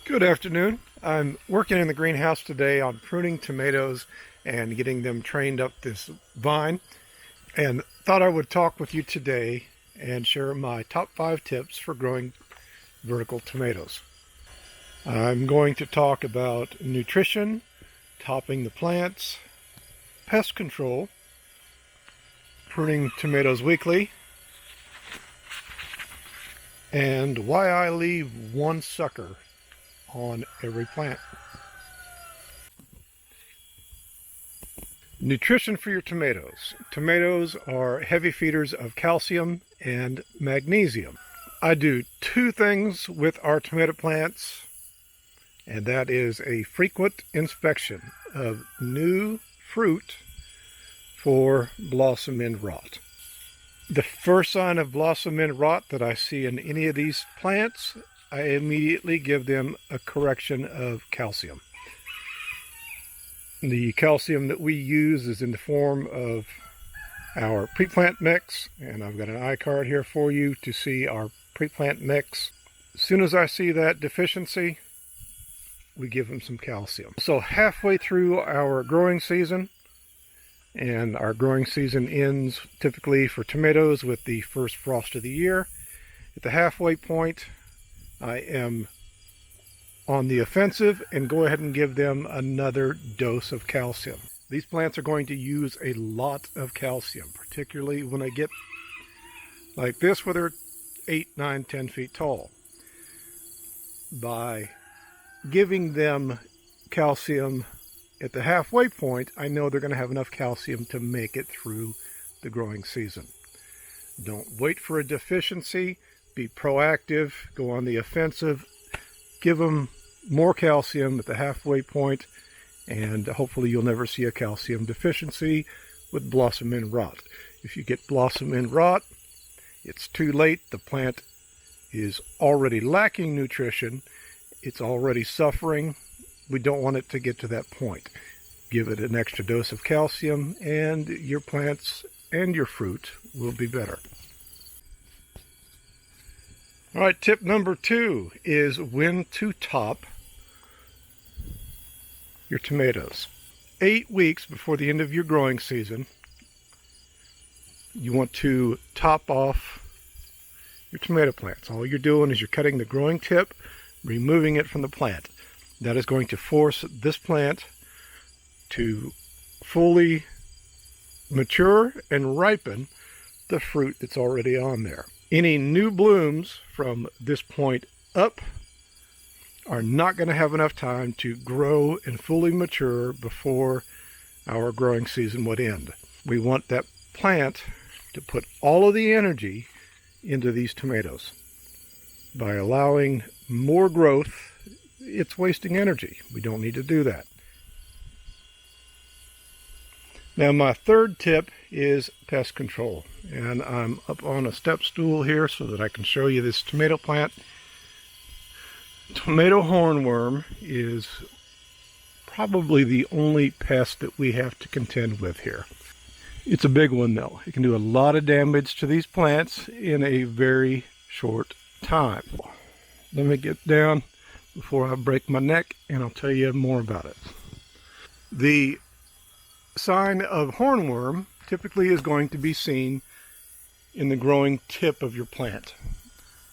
Good afternoon. I'm working in the greenhouse today on pruning tomatoes and getting them trained up this vine, and thought I would talk with you today and share my top 5 tips for growing vertical tomatoes. I'm going to talk about nutrition, topping the plants, pest control, pruning tomatoes weekly, and why I leave one sucker on every plant. Nutrition for your tomatoes. Tomatoes are heavy feeders of calcium and magnesium. I do 2 things with our tomato plants, and that is a frequent inspection of new fruit for blossom end rot. The first sign of blossom end rot that I see in any of these plants, I immediately give them a correction of calcium. The calcium that we use is in the form of our Preplant mix, and I've got an iCard here for you to see our Preplant mix. As soon as I see that deficiency, we give them some calcium. So halfway through our growing season, and our growing season ends typically for tomatoes with the first frost of the year. At the halfway point, I am on the offensive and go ahead and give them another dose of calcium. These plants are going to use a lot of calcium, particularly when they get like this where they're 8, 9, 10 feet tall. By giving them calcium at the halfway point, I know they're going to have enough calcium to make it through the growing season. Don't wait for a deficiency. Be proactive, go on the offensive, give them more calcium at the halfway point, and hopefully you'll never see a calcium deficiency with blossom end rot. If you get blossom end rot, it's too late. The plant is already lacking nutrition. It's already suffering. We don't want it to get to that point. Give it an extra dose of calcium, and your plants and your fruit will be better. All right, tip number 2 is when to top your tomatoes. 8 weeks before the end of your growing season, you want to top off your tomato plants. All you're doing is you're cutting the growing tip, removing it from the plant. That is going to force this plant to fully mature and ripen the fruit that's already on there. Any new blooms from this point up are not going to have enough time to grow and fully mature before our growing season would end. We want that plant to put all of the energy into these tomatoes. By allowing more growth, it's wasting energy. We don't need to do that. Now, my third tip is pest control, and I'm up on a step stool here so that I can show you this tomato plant. Tomato hornworm is probably the only pest that we have to contend with here. It's a big one though. It can do a lot of damage to these plants in a very short time. Let me get down before I break my neck and I'll tell you more about it. The sign of hornworm typically is going to be seen in the growing tip of your plant.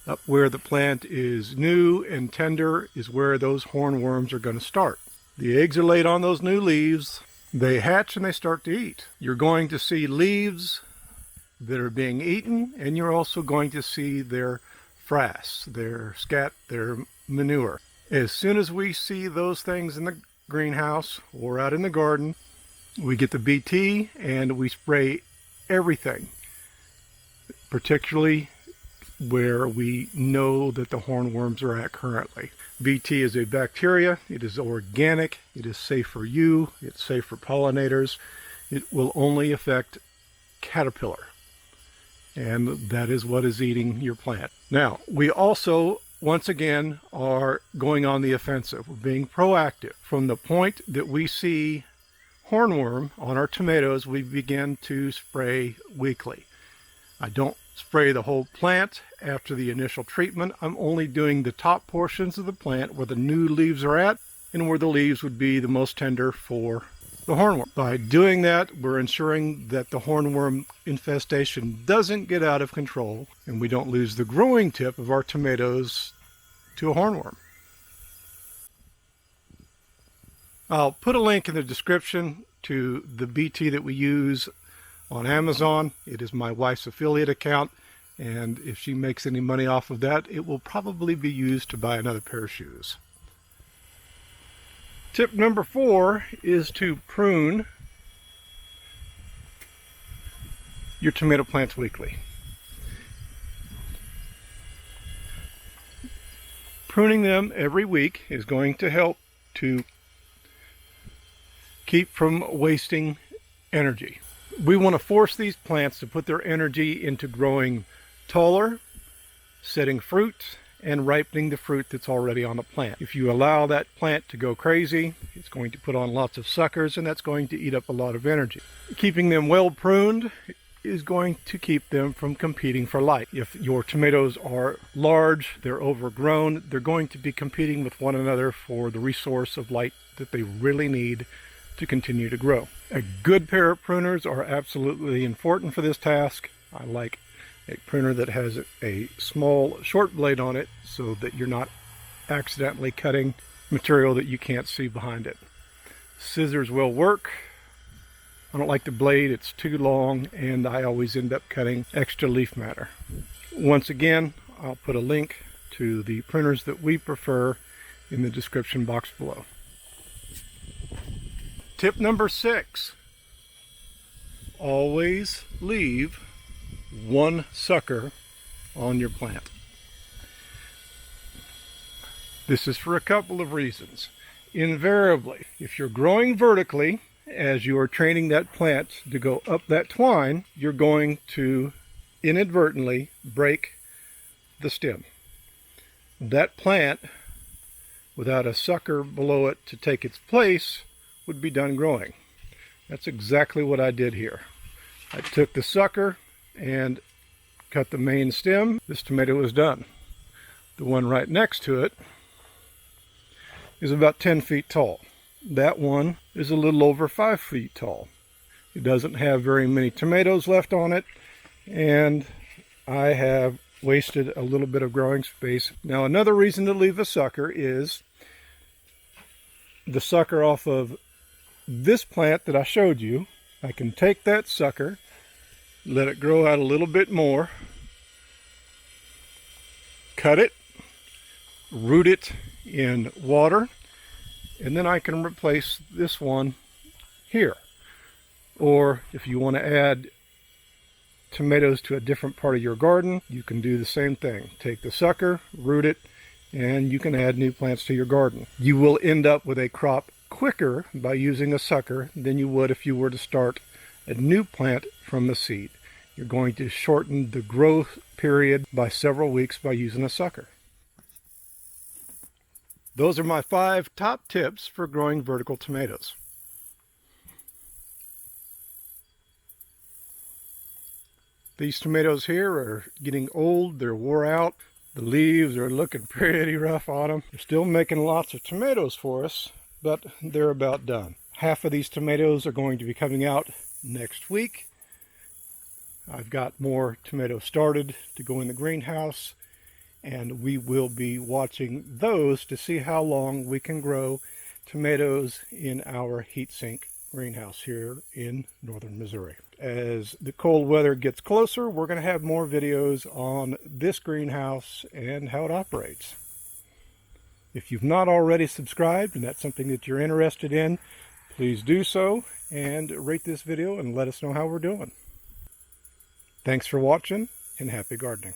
Up where the plant is new and tender is where those hornworms are going to start. The eggs are laid on those new leaves. They hatch and they start to eat. You're going to see leaves that are being eaten, and you're also going to see their frass, their scat, their manure. As soon as we see those things in the greenhouse or out in the garden, we get the BT and we spray everything, particularly where we know that the hornworms are at currently. BT is a bacteria, it is organic, it is safe for you, it's safe for pollinators. It will only affect caterpillar, and that is what is eating your plant. Now, we also, once again, are going on the offensive. We're being proactive. From the point that we see hornworm on our tomatoes, we begin to spray weekly. I don't spray the whole plant after the initial treatment. I'm only doing the top portions of the plant where the new leaves are at and where the leaves would be the most tender for the hornworm. By doing that, we're ensuring that the hornworm infestation doesn't get out of control and we don't lose the growing tip of our tomatoes to a hornworm. I'll put a link in the description to the BT that we use on Amazon. It is my wife's affiliate account, and if she makes any money off of that, it will probably be used to buy another pair of shoes. Tip number 4 is to prune your tomato plants weekly. Pruning them every week is going to help to keep from wasting energy. We want to force these plants to put their energy into growing taller, setting fruit, and ripening the fruit that's already on the plant. If you allow that plant to go crazy, it's going to put on lots of suckers, and that's going to eat up a lot of energy. Keeping them well pruned is going to keep them from competing for light. If your tomatoes are large, they're overgrown, they're going to be competing with one another for the resource of light that they really need to continue to grow. A good pair of pruners are absolutely important for this task. I like a pruner that has a small short blade on it so that you're not accidentally cutting material that you can't see behind it. Scissors will work. I don't like the blade, it's too long, and I always end up cutting extra leaf matter. Once again, I'll put a link to the pruners that we prefer in the description box below. Tip number 6, always leave one sucker on your plant. This is for a couple of reasons. Invariably, if you're growing vertically, as you are training that plant to go up that twine, you're going to inadvertently break the stem. That plant, without a sucker below it to take its place, would be done growing. That's exactly what I did here. I took the sucker and cut the main stem. This tomato is done. The one right next to it is about 10 feet tall. That one is a little over 5 feet tall. It doesn't have very many tomatoes left on it, and I have wasted a little bit of growing space. Now, another reason to leave a sucker is the sucker off of this plant that I showed you. I can take that sucker, let it grow out a little bit more, cut it, root it in water, and then I can replace this one here. Or if you want to add tomatoes to a different part of your garden, you can do the same thing. Take the sucker, root it, and you can add new plants to your garden. You will end up with a crop quicker by using a sucker than you would if you were to start a new plant from the seed. You're going to shorten the growth period by several weeks by using a sucker. Those are my 5 top tips for growing vertical tomatoes. These tomatoes here are getting old, they're wore out, the leaves are looking pretty rough on them. They're still making lots of tomatoes for us, but they're about done. Half of these tomatoes are going to be coming out next week. I've got more tomatoes started to go in the greenhouse, and we will be watching those to see how long we can grow tomatoes in our heatsink greenhouse here in northern Missouri. As the cold weather gets closer, we're going to have more videos on this greenhouse and how it operates. If you've not already subscribed and that's something that you're interested in, please do so and rate this video and let us know how we're doing. Thanks for watching and happy gardening.